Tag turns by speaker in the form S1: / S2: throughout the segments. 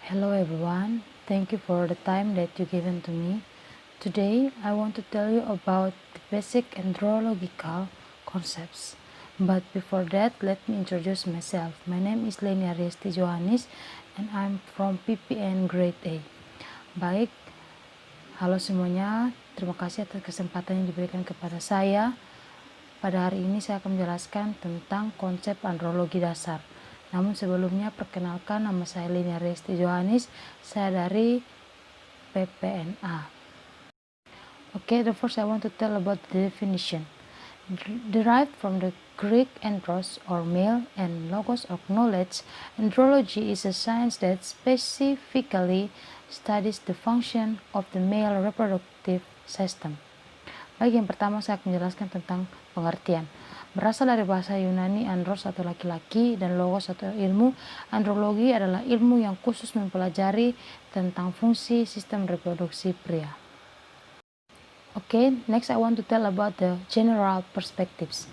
S1: Hello everyone, thank you for the time that you given to me. Today I want to tell you about the basic andrological concepts. But before that, let me introduce myself. My name is Lenia Resti Johannes and I'm from PPN Grade A. Baik, halo semuanya, terima kasih atas kesempatan yang diberikan kepada saya. Pada hari ini saya akan menjelaskan tentang konsep andrologi dasar. Namun sebelumnya perkenalkan, nama saya Lenia Resti Johannes, saya dari PPNA. Okay, the first I want to tell about the definition. Derived from the Greek andros or male and logos of knowledge, andrology is a science that specifically studies the function of the male reproductive system. Baik, yang pertama saya akan menjelaskan tentang pengertian. Berasal dari bahasa Yunani andros atau laki-laki dan logos atau ilmu. Andrologi adalah ilmu yang khusus mempelajari tentang fungsi sistem reproduksi pria. Okay, next I want to tell about the general perspectives.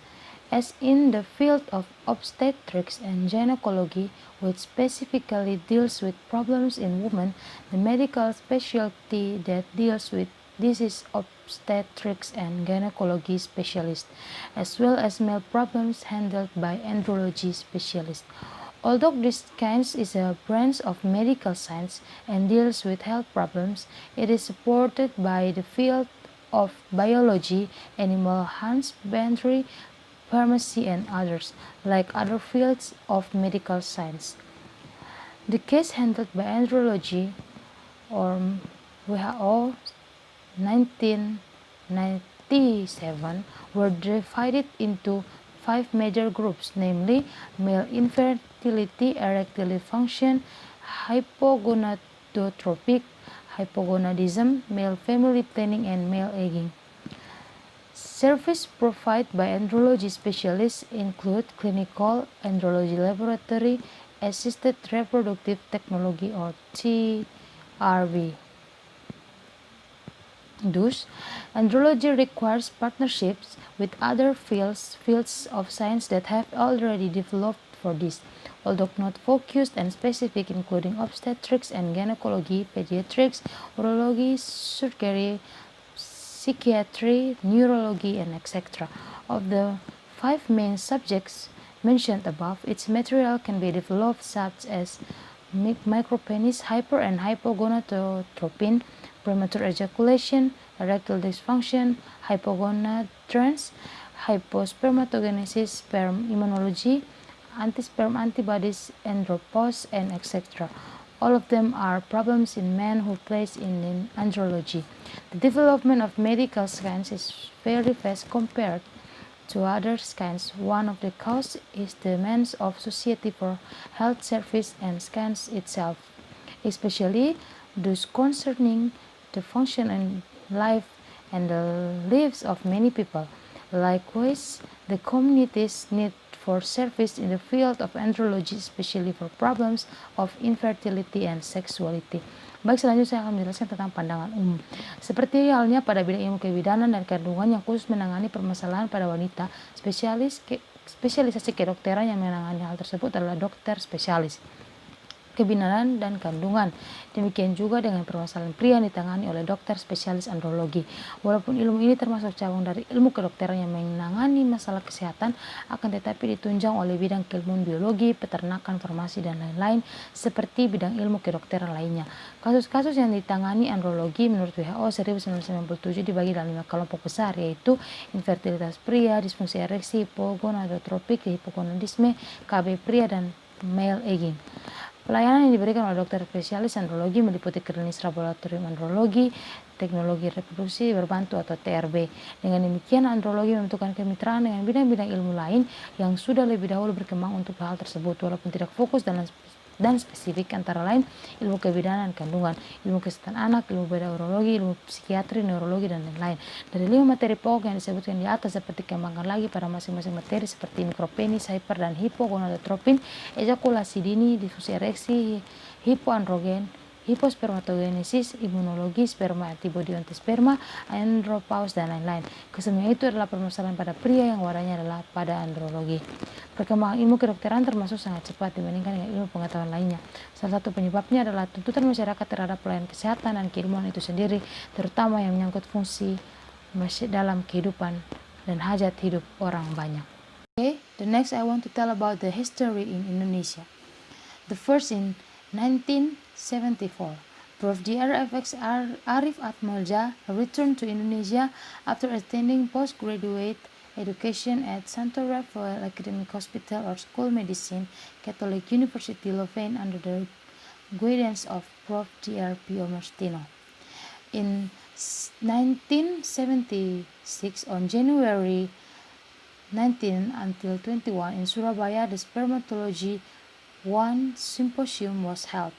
S1: As in the field of obstetrics and gynecology, which specifically deals with problems in women, the medical specialty that deals with this is obstetrics and gynecology specialist, as well as male problems handled by andrology specialist. Although this science is a branch of medical science and deals with health problems, it is supported by the field of biology, animal husbandry, pharmacy, and others, like other fields of medical science. The case handled by Andrologi or WHO 1997 were divided into 5 major groups, namely male infertility, erectile dysfunction, hypogonadotropic, hypogonadism, male family planning, and male aging. Service provided by andrology specialists include clinical andrology laboratory, assisted reproductive technology or TRV. Thus, andrology requires partnerships with other fields of science that have already developed for this, although not focused and specific, including obstetrics and gynecology, pediatrics, urology, surgery, psychiatry, neurology, and etc. Of the 5 main subjects mentioned above, its material can be developed such as micropenis, hyper and hypogonadotropin, premature ejaculation, erectile dysfunction, hypogonadtrans, hypospermatogenesis, sperm immunology, anti-sperm antibodies, andropause, and etc. All of them are problems in men who place in andrology. The development of medical science is very fast compared to other science. One of the causes is the demands of society for health service and science itself, especially those concerning the function and life and the lives of many people. Likewise, the community's need for service in the field of andrology, especially for problems of infertility and sexuality. Baik, selanjutnya saya akan menjelaskan tentang pandangan umum. Seperti halnya pada bidang ilmu kebidanan dan kandungan yang khusus menangani permasalahan pada wanita, spesialisasi kedokteran yang menangani hal tersebut adalah dokter spesialis kebidanan dan kandungan. Demikian juga dengan permasalahan pria yang ditangani oleh dokter spesialis andrologi. Walaupun ilmu ini termasuk cabang dari ilmu kedokteran yang menangani masalah kesehatan, akan tetapi ditunjang oleh bidang keilmuan biologi, peternakan, farmasi, dan lain-lain seperti bidang ilmu kedokteran lainnya. Kasus-kasus yang ditangani andrologi menurut WHO 1997 dibagi dalam 5 kelompok besar, yaitu infertilitas pria, disfungsi ereksi, hypogonadotropik, hipogonadisme, KB pria, dan male aging. Pelayanan yang diberikan oleh dokter spesialis andrologi meliputi klinis laboratorium andrologi, teknologi reproduksi berbantu atau TRB. Dengan demikian, andrologi membentukkan kemitraan dengan bidang-bidang ilmu lain yang sudah lebih dahulu berkembang untuk hal tersebut, walaupun tidak fokus dan spesifik, antara lain ilmu kebidanan kandungan, ilmu kesehatan anak, ilmu bedah urologi, ilmu psikiatri, neurologi, dan lain-lain. Dari 5 materi pokok yang disebutkan di atas dapat dikembangkan lagi pada masing-masing materi seperti mikropenis, hyper dan hipogonadotropin, ejakulasi dini, difungsi ereksi, hipoandrogen, hipospermatogenesis, imunologi, sperma, antibodi untuk sperma, andropause, dan lain-lain. Kesemua itu adalah permasalahan pada pria yang wadahnya adalah pada andrologi. Perkembangan ilmu kedokteran termasuk sangat cepat dibandingkan dengan ilmu pengetahuan lainnya. Salah satu penyebabnya adalah tuntutan masyarakat terhadap pelayanan kesehatan dan keilmuan itu sendiri, terutama yang menyangkut fungsi dalam kehidupan dan hajat hidup orang banyak. Okay, the next I want to tell about the history in Indonesia. The first in 1974, Prof. Dr. FX Arif Atmolja returned to Indonesia after attending postgraduate education at Santo Rafael Academic Hospital or School Medicine, Catholic University Louvain under the guidance of Prof. Dr. Pio Martino. In 1976, on January 19 until 21 in Surabaya, the Spermatology 1 Symposium was held.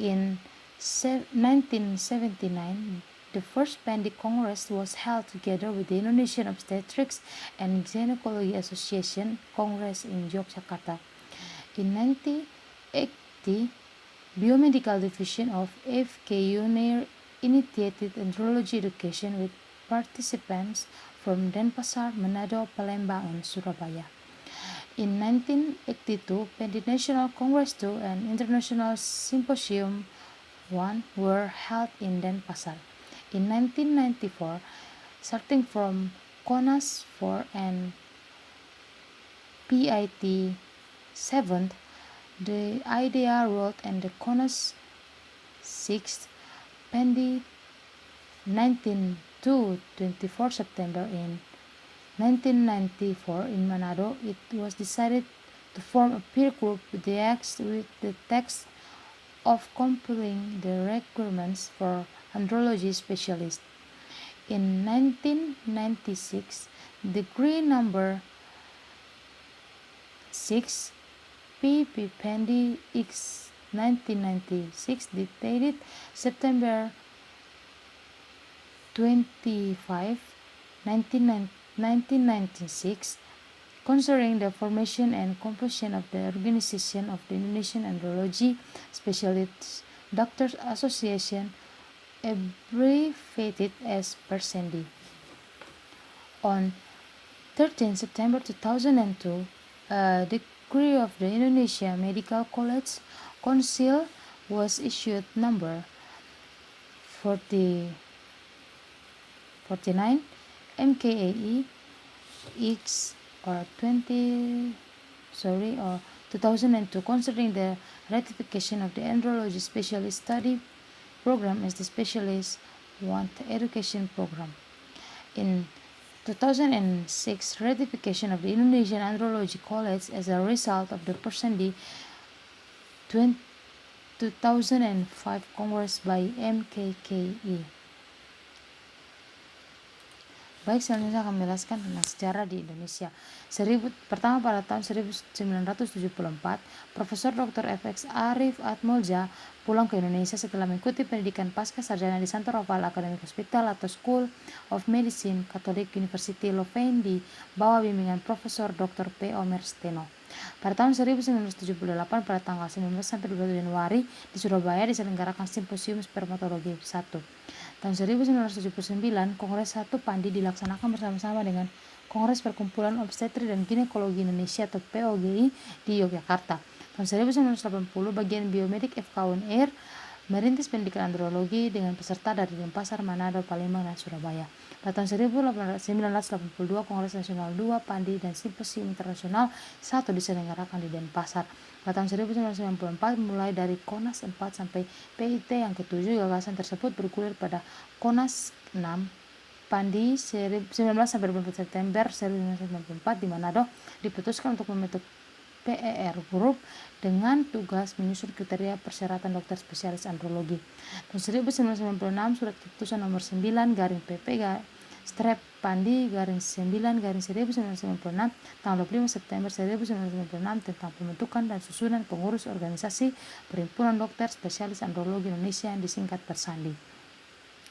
S1: In 1979, the first Pandic Congress was held together with the Indonesian Obstetrics and Gynecology Association Congress in Yogyakarta. In 1980, Biomedical Division of FKU initiated andrology education with participants from Denpasar, Manado, Palembang, and Surabaya. In 1982, Pandi National Congress II and International Symposium 1 were held in Denpasar. In 1994, starting from CONAS 4 and PIT 7th, the IDEA World and the CONAS 6th, Pandi 19 to 24 September in 1994 in Manado, it was decided to form a peer group with the text of compiling the requirements for andrology specialists. In 1996, degree number 6, PP Pandi X 1996, dated September 25, 1996, concerning the formation and composition of the organization of the Indonesian Andrology Specialists Doctors Association, abbreviated as PERSENDI. On 13 September 2002, a decree of the Indonesia Medical College Council was issued number 49 MKAE X or 2002 concerning the ratification of the andrology specialist study program as the specialist want education program. In 2006, ratification of the Indonesian Andrology College as a result of the PERSENDI 2005 Congress by MKKE. Baik, selanjutnya akan menjelaskan tentang sejarah di Indonesia. Pertama, pada tahun 1974, Profesor Dr. FX Arif Atmolja pulang ke Indonesia setelah mengikuti pendidikan pasca sarjana di Santo Rafael Academic Hospital atau School of Medicine, Catholic University Louvain di bawah bimbingan Profesor Dr. P.O. Martino. Pada tahun 1978, pada tanggal 19 sampai 20 Januari di Surabaya diselenggarakan Simposium Spermatologi 1. Tahun 1979, Kongres 1 Pandi dilaksanakan bersama-sama dengan Kongres Perkumpulan Obstetri dan Ginekologi Indonesia atau POGI di Yogyakarta. Tahun 1980, bagian biomedik FK-UNR merintis pendidikan andrologi dengan peserta dari Denpasar, Manado, Palembang, dan Surabaya. Pada tahun 1982, Kongres Nasional 2 Pandi dan Simposium Internasional 1 diselenggarakan di Denpasar. Pada tahun 1994, mulai dari KONAS 4 sampai PIT yang ke-7, gagasan tersebut bergulir pada KONAS 6 Pandi 19 sampai 24 September 1994 di Manado diputuskan untuk membentuk PER Group dengan tugas menyusun kriteria persyaratan dokter spesialis andrologi. Tahun 1996, surat keputusan nomor 9 garing PP strep Pandi garing 9 garing 1996 tanggal 25 September 1996 tentang pembentukan dan susunan pengurus organisasi Perhimpunan Dokter Spesialis Andrologi Indonesia yang disingkat PERSANDI.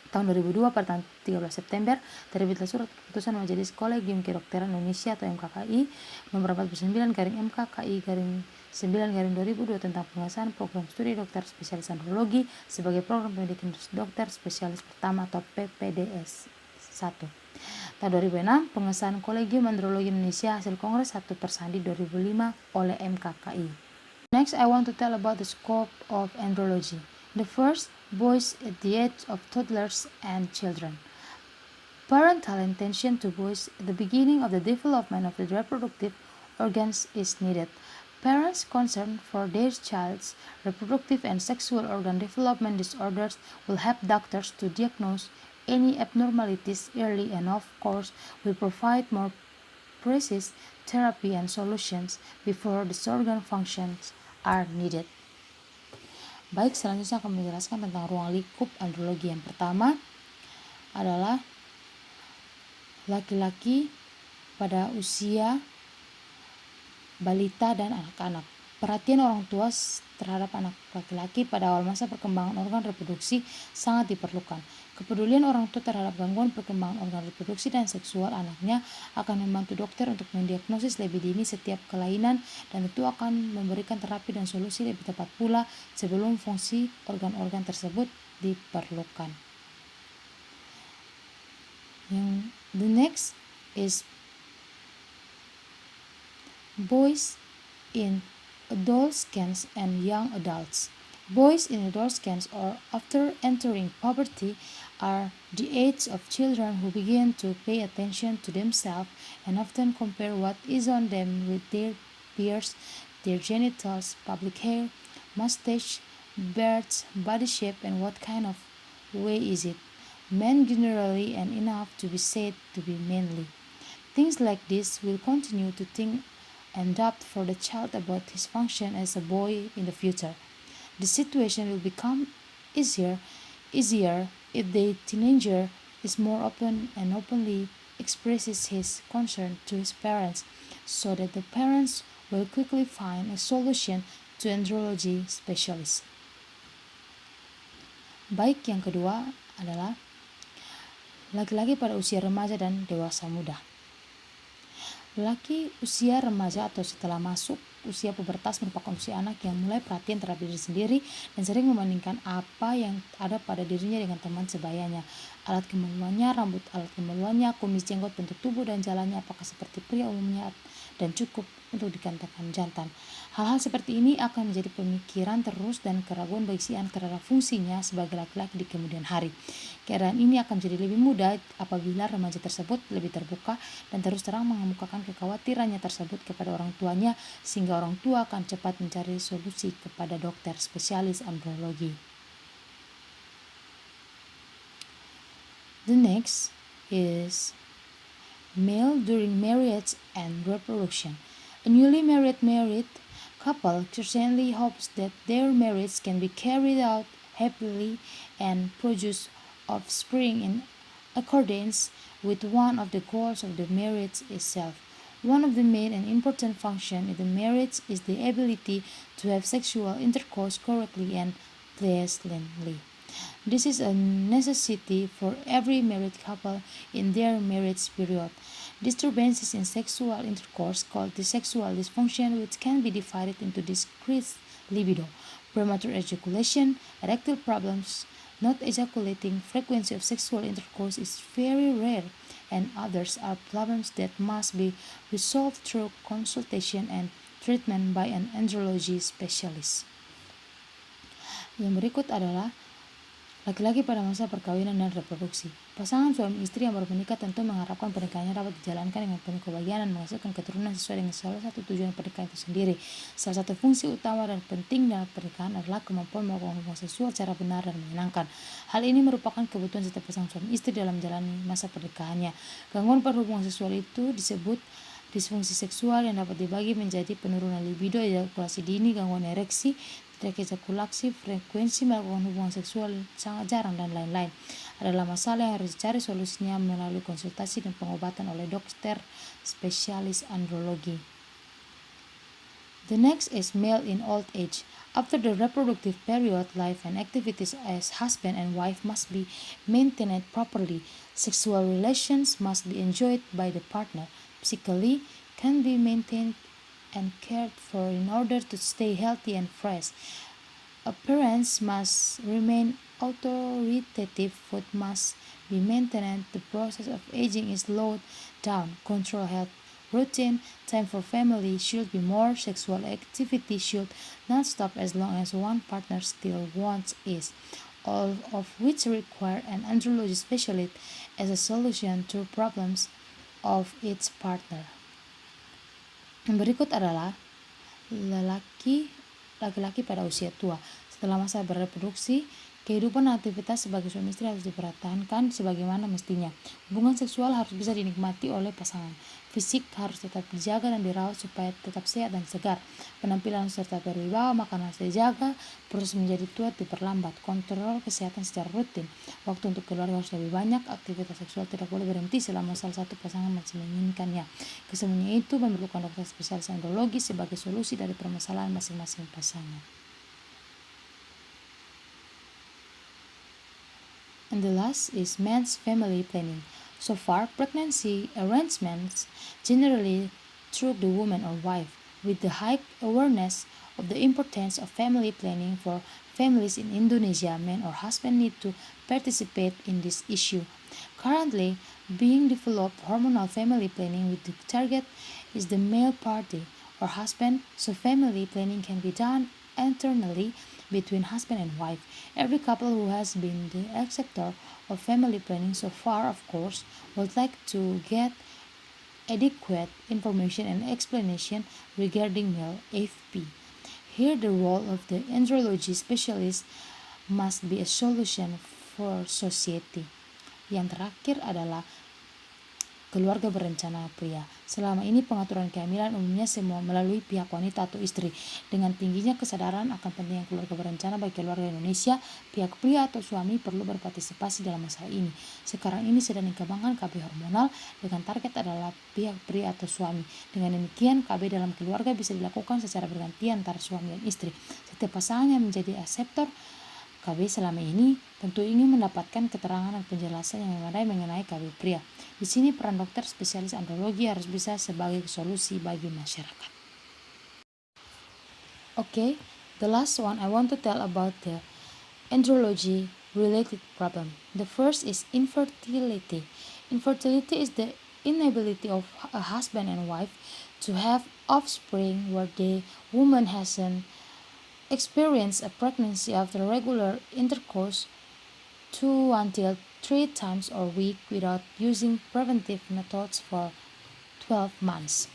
S1: Tahun 2002 pada tanggal 13 September terbitlah surat keputusan Majelis Kolegium Kedokteran Indonesia atau MKKI nomor 49/MKKI/9/2002 tentang pengesahan program studi dokter spesialis andrologi sebagai program pendidikan dokter spesialis pertama atau PPDS 1. Tahun 2006 pengesahan Kolegium Andrologi Indonesia hasil Kongres 1 Persandi 2005 oleh MKKI. Next, I want to tell about the scope of andrology. The first, boys at the age of toddlers and children. Parental attention to boys at the beginning of the development of the reproductive organs is needed. Parents concerned for their child's reproductive and sexual organ development disorders will help doctors to diagnose any abnormalities early and of course will provide more precise therapy and solutions before these organ functions are needed. Baik, selanjutnya akan menjelaskan tentang ruang lingkup andrologi. Yang pertama adalah laki-laki pada usia balita dan anak-anak. Perhatian orang tua terhadap anak laki-laki pada awal masa perkembangan organ reproduksi sangat diperlukan. Kepedulian orang tua terhadap gangguan perkembangan organ reproduksi dan seksual anaknya akan membantu dokter untuk mendiagnosis lebih dini setiap kelainan dan tentu akan memberikan terapi dan solusi lebih tepat pula sebelum fungsi organ-organ tersebut diperlukan. The next is boys in adult scans and young adults. Boys in adult scans or after entering puberty are the age of children who begin to pay attention to themselves and often compare what is on them with their peers, their genitals, pubic hair, mustache, beards, body shape, and what kind of way is it. Men generally and enough to be said to be manly. Things like this will continue to think and adopt for the child about his function as a boy in the future. The situation will become easier if the teenager is more open and openly expresses his concern to his parents, so that the parents will quickly find a solution to andrology specialist. Baik, yang kedua adalah laki-laki pada usia remaja dan dewasa muda. Laki usia remaja atau setelah masuk usia pubertas merupakan usia anak yang mulai perhatian terhadap diri sendiri dan sering membandingkan apa yang ada pada dirinya dengan teman sebayanya. Alat kemaluannya, rambut alat kemaluannya, kumis, jenggot, bentuk tubuh dan jalannya apakah seperti pria umumnya dan cukup untuk dikatakan jantan. Hal-hal seperti ini akan menjadi pemikiran terus dan keraguan bagi si anak terhadap fungsinya sebagai laki-laki di kemudian hari. Keadaan ini akan menjadi lebih mudah apabila remaja tersebut lebih terbuka dan terus terang mengemukakan kekhawatirannya tersebut kepada orang tuanya, sehingga orang tua akan cepat mencari solusi kepada dokter spesialis andrologi. The next is male during marriage and reproduction. A newly married couple certainly hopes that their marriage can be carried out happily and produce offspring in accordance with one of the goals of the marriage itself. One of the main and important functions in the marriage is the ability to have sexual intercourse correctly and pleasantly. This is a necessity for every married couple in their marriage period. Disturbances in sexual intercourse called the sexual dysfunction, which can be divided into decreased libido, premature ejaculation, erectile problems, not ejaculating, frequency of sexual intercourse is very rare, and others are problems that must be resolved through consultation and treatment by an andrology specialist. Yang berikut adalah laki-laki pada masa perkawinan dan reproduksi. Pasangan suami istri yang baru menikah tentu mengharapkan pernikahannya dapat dijalankan dengan penuh kebahagiaan dan menghasilkan keturunan sesuai dengan salah satu tujuan pernikahan itu sendiri. Salah satu fungsi utama dan penting dalam pernikahan adalah kemampuan melakukan hubungan seksual secara benar dan menyenangkan. Hal ini merupakan kebutuhan setiap pasangan suami istri dalam menjalani masa pernikahannya. Gangguan pada hubungan seksual itu disebut disfungsi seksual yang dapat dibagi menjadi penurunan libido, ejakulasi dini, gangguan ereksi, tidak ejakulasi, frekuensi melakukan hubungan seksual sangat jarang, dan lain-lain. Adalah masalah yang harus dicari solusinya melalui konsultasi dan pengobatan oleh dokter spesialis andrologi. The next is male in old age. After the reproductive period, life and activities as husband and wife must be maintained properly. Sexual relations must be enjoyed by the partner. Physically can be maintained and cared for in order to stay healthy and fresh. Appearance must remain authoritative. Food must be maintained. The process of aging is slowed down. Control health routine. Time for family should be more. Sexual activity should not stop as long as one partner still wants it. All of which require an andrology specialist as a solution to problems of its partner. Yang berikut adalah laki-laki pada usia tua. Setelah masa bereproduksi, kehidupan dan aktivitas sebagai suami istri harus dipertahankan sebagaimana mestinya. Hubungan seksual harus bisa dinikmati oleh pasangan. Fisik harus tetap dijaga dan dirawat supaya tetap sehat dan segar. Penampilan serta berwibawa, makanan harus dijaga. Proses menjadi tua diperlambat. Kontrol kesehatan secara rutin. Waktu untuk keluarga harus lebih banyak. Aktivitas seksual tidak boleh berhenti selama salah satu pasangan masih menginginkannya. Kesemuanya itu memerlukan dokter spesialis andrologi sebagai solusi dari permasalahan masing-masing pasangan. And the last is men's family planning. So far, pregnancy arrangements generally through the woman or wife, with the high awareness of the importance of family planning for families in Indonesia. Men or husband need to participate in this issue. Currently, being developed hormonal family planning with the target is the male party or husband, so family planning can be done internally between husband and wife. Every couple who has been the acceptor of family planning so far, of course, would like to get adequate information and explanation regarding male AFP. Here, the role of the andrology specialist must be a solution for society. Yang terakhir adalah keluarga berencana pria. Selama ini pengaturan kehamilan umumnya semua melalui pihak wanita atau istri. Dengan tingginya kesadaran akan pentingnya keluarga berencana bagi keluarga Indonesia, pihak pria atau suami perlu berpartisipasi dalam masalah ini. Sekarang ini sedang dikembangkan KB hormonal dengan target adalah pihak pria atau suami. Dengan demikian, KB dalam keluarga bisa dilakukan secara bergantian antara suami dan istri. Setiap pasangan yang menjadi aseptor KB selama ini tentu ingin mendapatkan keterangan dan penjelasan yang memadai mengenai KB pria. Di sini peran dokter spesialis andrologi harus bisa sebagai solusi bagi masyarakat. Okay, the last one I want to tell about the andrology related problem. The first is infertility. Infertility is the inability of a husband and wife to have offspring where the woman hasn't experience a pregnancy after regular intercourse 2 until 3 times a week without using preventive methods for 12 months.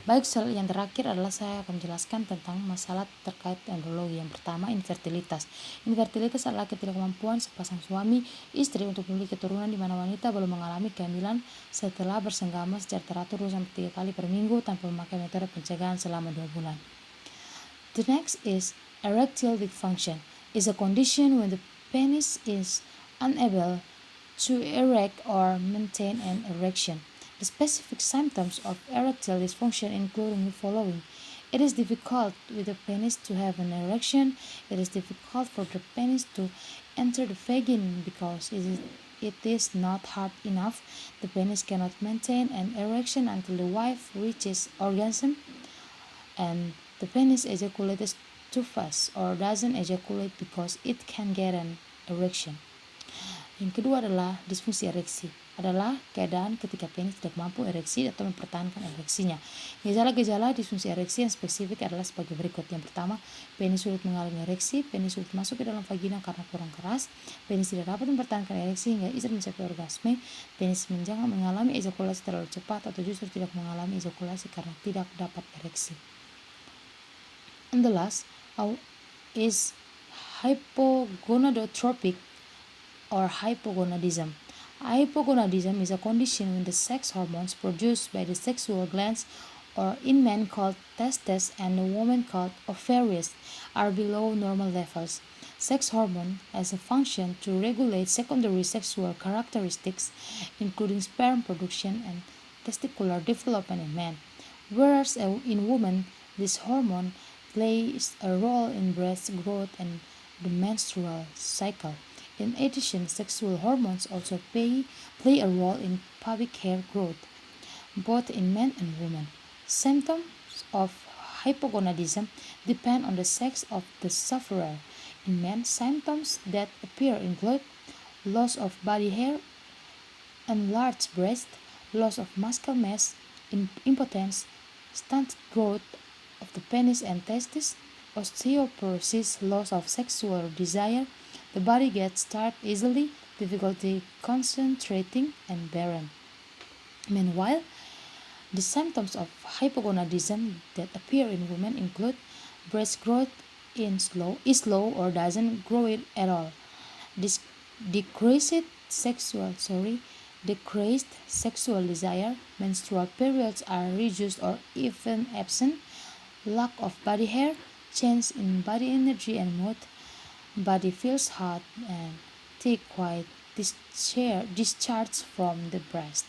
S1: Baik, yang terakhir adalah saya akan menjelaskan tentang masalah terkait andrologi. Yang pertama, infertilitas. Infertilitas adalah ketidakmampuan sepasang suami istri untuk memiliki keturunan di mana wanita belum mengalami kehamilan setelah bersenggama secara teratur 2-3 kali per minggu tanpa memakai metode pencegahan selama 2 bulan. The next is erectile dysfunction. Is a condition when the penis is unable to erect or maintain an erection. The specific symptoms of erectile dysfunction include the following. It is difficult with the penis to have an erection. It is difficult for the penis to enter the vagina because it is not hard enough. The penis cannot maintain an erection until the wife reaches orgasm, and the penis ejaculates too fast or doesn't ejaculate because it can get an erection. Yang kedua adalah disfungsi ereksi. Adalah keadaan ketika penis tidak mampu ereksi atau mempertahankan ereksinya. Gejala-gejala disfungsi ereksi yang spesifik adalah sebagai berikut. Yang pertama, penis sulit mengalami ereksi, penis sulit masuk ke dalam vagina karena kurang keras, penis tidak dapat mempertahankan ereksi hingga istri mencapai orgasme, penis menjangan mengalami ejakulasi terlalu cepat atau justru tidak mengalami ejakulasi karena tidak dapat ereksi. And the last is hypogonadotropic or hypogonadism. Hypogonadism is a condition when the sex hormones produced by the sexual glands, or in men called testes and in women called ovaries, are below normal levels. Sex hormone has a function to regulate secondary sexual characteristics, including sperm production and testicular development in men, whereas in women, this hormone plays a role in breast growth and the menstrual cycle. In addition, sexual hormones also play a role in pubic hair growth, both in men and women. Symptoms of hypogonadism depend on the sex of the sufferer. In men, symptoms that appear include loss of body hair, enlarged breast, loss of muscle mass, impotence, stunted growth of the penis and testes, osteoporosis, loss of sexual desire, the body gets tired easily, difficulty concentrating, and barren. Meanwhile, the symptoms of hypogonadism that appear in women include breast growth is slow or doesn't grow it at all. This decreased sexual decreased sexual desire, menstrual periods are reduced or even absent, lack of body hair, change in body energy and mood, body feels hot and thick white discharge from the breast.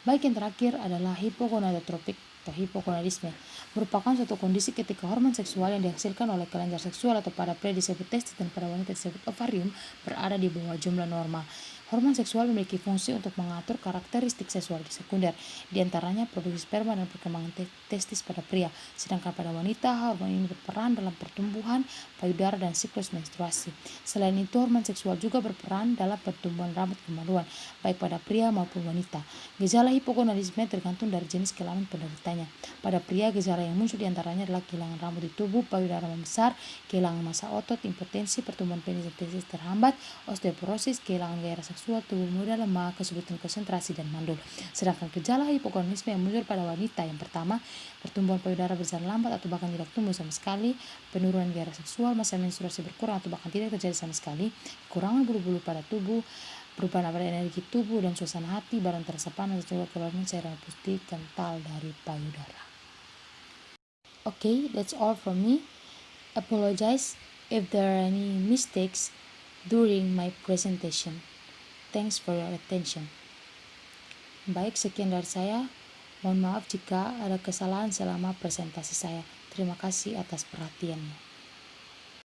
S1: Baik, yang terakhir adalah hipogonadotropik atau hipogonadisme, merupakan suatu kondisi ketika hormon seksual yang dihasilkan oleh kelenjar seksual atau pada pria disebut testis dan pada wanita disebut ovarium berada di bawah jumlah normal. Hormon seksual memiliki fungsi untuk mengatur karakteristik seksual sekunder, di antaranya produksi sperma dan perkembangan testis pada pria, sedangkan pada wanita hormon ini berperan dalam pertumbuhan payudara dan siklus menstruasi. Selain itu, hormon seksual juga berperan dalam pertumbuhan rambut kemaluan, baik pada pria maupun wanita. Gejala hipogonadisme tergantung dari jenis kelamin penderitanya. Pada pria, gejala yang muncul diantaranya adalah kehilangan rambut di tubuh, payudara membesar, kehilangan massa otot, impotensi, pertumbuhan penis dan testis terhambat, osteoporosis, kehilangan gairah seksual, tubuh muda lemah, kesulitan konsentrasi, dan mandul. Sedangkan gejala hipogonadisme yang muncul pada wanita, yang pertama, pertumbuhan payudara berjalan lambat atau bahkan tidak tumbuh sama sekali, penurunan gairah seksual, masa menstruasi berkurang atau bahkan tidak terjadi sama sekali, kekurangan bulu-bulu pada tubuh, perubahan pada energi tubuh dan suasana hati, badan terasa panas, dan juga keluarnya cairan putih kental dari payudara. Okay, that's all from me. Apologize if there are any mistakes during my presentation. Thanks for your attention. Baik, sekian dari saya. Mohon maaf jika ada kesalahan selama presentasi saya. Terima kasih atas perhatiannya.